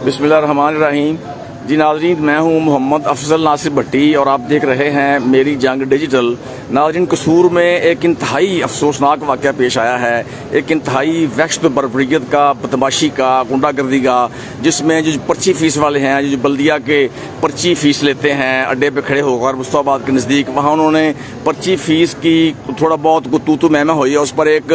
बिस्मिल्लाहिर्रहमानिर्रहीम। जी नाज़रीन, मैं हूं मोहम्मद अफजल नासिर भट्टी और आप देख रहे हैं मेरी जंग डिजिटल। नाज़रीन, कसूर में एक इंतहाई अफसोसनाक वाक़या पेश आया है, एक इंतहाई वहशत बर्बरियत का, बदमाशी का, गुंडागर्दी का, जिसमें जो पर्ची फीस वाले हैं, जो बल्दिया के पर्ची फीस लेते हैं अड्डे पे खड़े होकर मुस्तफाबाद के नज़दीक, वहाँ उन्होंने पर्ची फीस की थोड़ा बहुत तू महमा हुई है। उस पर एक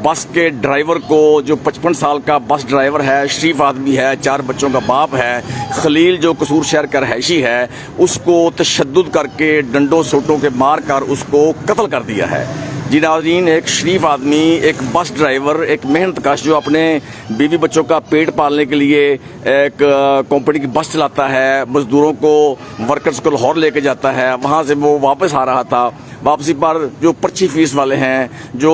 बस के ड्राइवर को, जो 55 साल का बस ड्राइवर है, शरीफ आदमी है, 4 बच्चों का बाप है, खलील जो कसूर शहर का रहायशी है, उसको तशद्दुद करके डंडों सोटों के मार कर उसको कत्ल कर दिया है। जी नाज़रीन, एक शरीफ आदमी, एक बस ड्राइवर, एक मेहनत कश जो अपने बीवी बच्चों का पेट पालने के लिए एक कंपनी की बस चलाता है, मजदूरों को, वर्कर्स को लाहौर लेके जाता है, वहाँ से वो वापस आ रहा था। वापसी पर जो पर्ची फीस वाले हैं, जो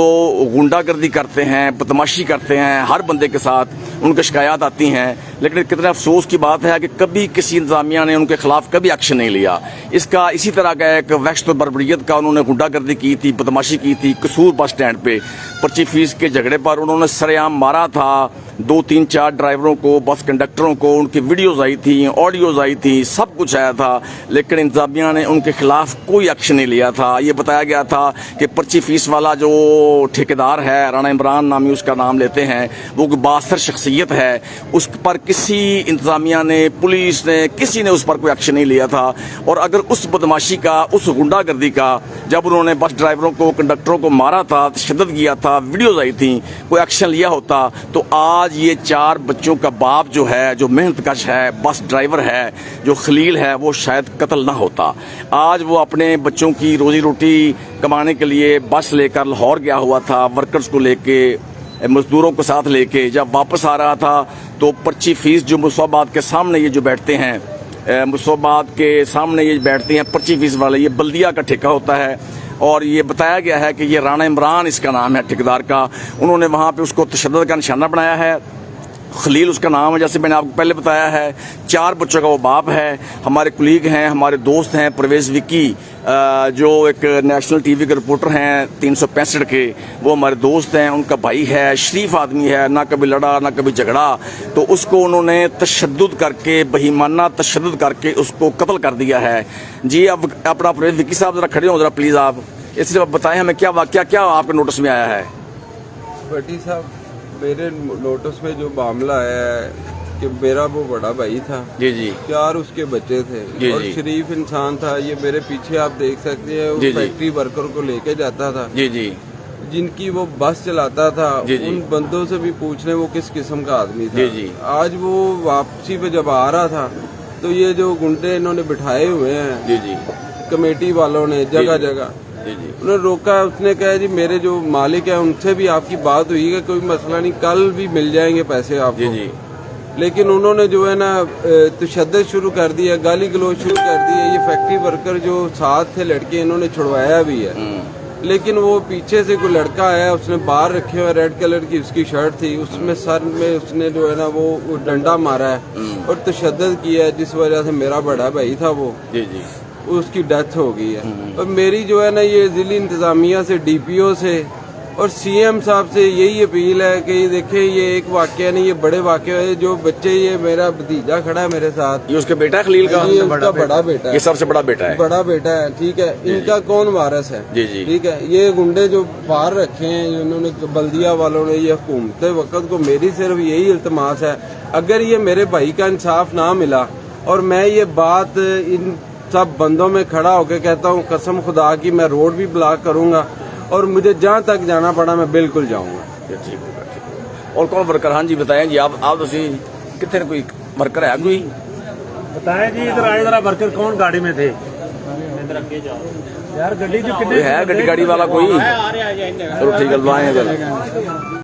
गुंडागर्दी करते हैं, बदमाशी करते हैं हर बंदे के साथ, उनकी शिकायत आती हैं। लेकिन कितने अफसोस की बात है कि कभी किसी इंतजामिया ने उनके खिलाफ कभी एक्शन नहीं लिया। इसका इसी तरह का एक वहशत बर्बरियत का उन्होंने गुंडागर्दी की थी, बदमाशी की थी। कसूर बस स्टैंड पे पर्ची फीस के झगड़े पर उन्होंने सरेआम मारा था 2, 3, 4 ड्राइवरों को, बस कंडक्टरों को। उनकी वीडियोज आई थी, ऑडियोज आई थी, सब कुछ आया था, लेकिन इंतजामिया ने उनके खिलाफ कोई एक्शन नहीं लिया था। ये बताया गया था कि पर्ची फीस वाला जो ठेकेदार है, राणा इमरान नामी उसका नाम लेते हैं, वो बासर शख्सियत है, उस पर किसी इंतजामिया ने, पुलिस ने, किसी ने उस पर कोई एक्शन नहीं लिया था। और अगर उस बदमाशी का, उस गुंडागर्दी का, जब उन्होंने बस ड्राइवरों को, कंडक्टरों को मारा था, तशद्दुद किया था, वीडियोज आई थी, कोई एक्शन लिया होता तो आज ये 4 बच्चों का बाप जो है, जो मेहनत कश है, बस ड्राइवर है, जो खलील है, वो शायद कत्ल ना होता। आज वो अपने बच्चों की रोजी रोटी कमाने के लिए बस लेकर लाहौर गया हुआ था, वर्कर्स को लेके, मजदूरों को साथ लेके। जब वापस आ रहा था तो पर्ची फीस जो मुस्तफाबाद के सामने ये जो बैठते हैं, मुस्तफाबाद के सामने ये बैठते हैं पर्ची फीस वाले, ये बल्दिया का ठेका होता है। और ये बताया गया है कि ये राणा इमरान इसका नाम है ठेकेदार का। उन्होंने वहाँ पे उसको तशद्दुद का निशाना बनाया है। खलील उसका नाम है, जैसे मैंने आपको पहले बताया है। 4 बच्चों का वो बाप है। हमारे कुलीग हैं, हमारे दोस्त हैं, परवेज़ विक्की जो एक नेशनल टीवी के रिपोर्टर हैं 365 के, वो हमारे दोस्त हैं, उनका भाई है, शरीफ आदमी है, ना कभी लड़ा ना कभी झगड़ा। तो उसको उन्होंने तशद्दुद करके, बहीमाना तशद्दुद करके उसको कत्ल कर दिया है। जी, अब अपना परवेज़ विक्की साहब ज़रा खड़े हो, ज़रा प्लीज़ आप इसलिए आप बताएं हमें क्या वाक़या, क्या आपके नोटिस में आया है। भट्टी साहब, मेरे नोटिस में जो मामला आया है कि मेरा वो बड़ा भाई था, जी जी, 4 उसके बच्चे थे, जी, और शरीफ इंसान था। ये मेरे पीछे आप देख सकते हैं, वो फैक्ट्री वर्कर को लेके जाता था, जी जी, जिनकी वो बस चलाता था, उन बंदों से भी पूछ लें वो किस किस्म का आदमी था। जी जी। आज वो वापसी पे जब आ रहा था तो ये जो गुंडे इन्होंने बिठाए हुए हैं, जी जी, कमेटी वालों ने जगह जगह उन्होंने रोका। उसने कहा जी मेरे जो मालिक है उनसे भी आपकी बात हुई है, कोई मसला नहीं, कल भी मिल जाएंगे पैसे आपको। जी। लेकिन उन्होंने जो है ना तशद्दुद शुरू कर दिया, गाली गलौज शुरू कर दिया। ये फैक्ट्री वर्कर जो साथ थे लड़के, इन्होंने छुड़वाया भी है, लेकिन वो पीछे से कोई लड़का आया, उसने बाहर रखे हुए, रेड कलर की उसकी शर्ट थी, उसमें सर में उसने जो है ना वो डंडा मारा है और तशद्दुद किया, जिस वजह से मेरा बड़ा भाई था वो, जी जी, उसकी डेथ हो गई है। और मेरी जो है ना ये जिली इंतजामिया से, डीपीओ से और सीएम साहब से यही अपील है कि देखें, ये एक वाकया नहीं, ये बड़े वाकये है। जो बच्चे, ये मेरा भतीजा खड़ा है मेरे साथ, ये उसके बेटा है खलील का, ये उसका बड़ा बेटा है, ये सबसे बड़ा बेटा है, बड़ा बेटा है, ठीक है। इनका कौन वारिस है, जी जी, ठीक है। ये गुंडे जो बाहर रखे हैं, इन्होंने बल्दिया वालों ने, ये हुकूमत वक्त को मेरी सिर्फ यही इल्तमास है, अगर ये मेरे भाई का इंसाफ ना मिला, और मैं ये बात इन सब बंदों में खड़ा होकर कहता हूँ, कसम खुदा की मैं रोड भी ब्लॉक करूंगा और मुझे जहाँ तक जाना पड़ा मैं बिल्कुल जाऊंगा। ठीक होगा। और कौन वर्कर? हाँ जी बताएं जी, आप कितने कोई वर्कर है कोई बताएं जी, इधर आए जरा, वर्कर कौन गाड़ी में थे यार, गड्डी जो है, गड्डी वाला कोई, चलो ठीक है,